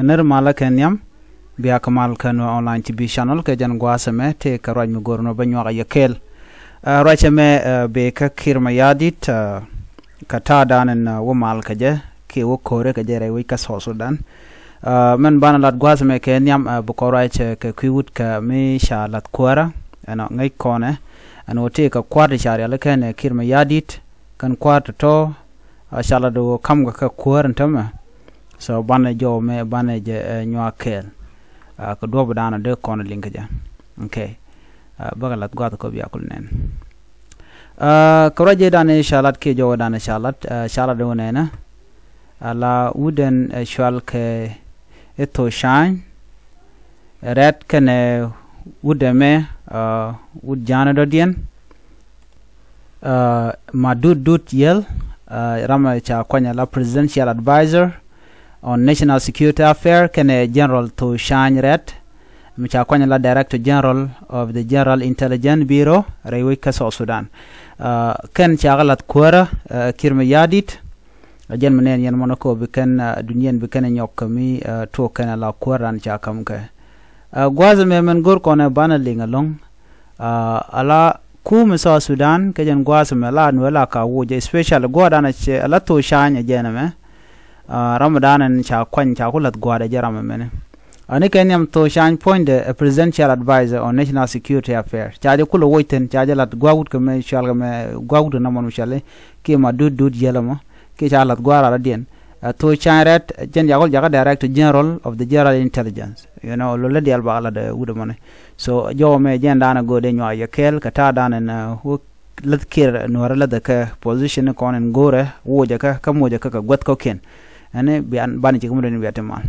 ner mala kenyam biya kamal kan online tv channel ke jan gwasame te karaj mi gorno banyo ga yakel rachame be ka kirma yadit kata danen wo mal kaje ke wo kore kaje re wi ka so sudan men bana lat gwasame kenyam bu korache ke kwiwut ka me shalat kwara ana ngai kone ana wote ka kwar shari ala ken kirma yadit kan kwar to shalado kam ga ka kwar ntama so bana jo me bana je nyakel ko do badana de kono linka ja okay bagalat gwa ko biya kul nen ko raje dane shalat ke jo dane shalat shalat do nena ala uden shwal ke eto shine red kene udeme ud jana do dien madud yel rama cha kwanya la presidential advisor on national security affair kene general to shine red micha kwanya la director general of the general intelligence bureau rewi kaso sudan ken chagalat kwara kirma yadit ajen menen yen monako bi ken dunyen bi ken nyok mi to ken la kwaran cha kam ke gwaza me men gor kone bana lingalong ala kum so sudan ke jen gwaza me la no la ka woje special godana che ala to shanya jena me ramadan en cha kwan cha kulat gwada jarama mene ani kenyam to shan point the presidential advisor on national security affairs chaje kulo woiten chaje lat gwawut ke me shalga me gwawut na monu shale ke ma dud yelamo ke chalat gwara radien to chanret jen yagol jaga director general of the general intelligence you know lo le dial bagala de wudo mone so jo me jen dana go de nyaa yakel kata dana na lat kir no rala de ka position ko en gore woja ka moja ka gwat ko ken ane bian bani ci kumudeni biatema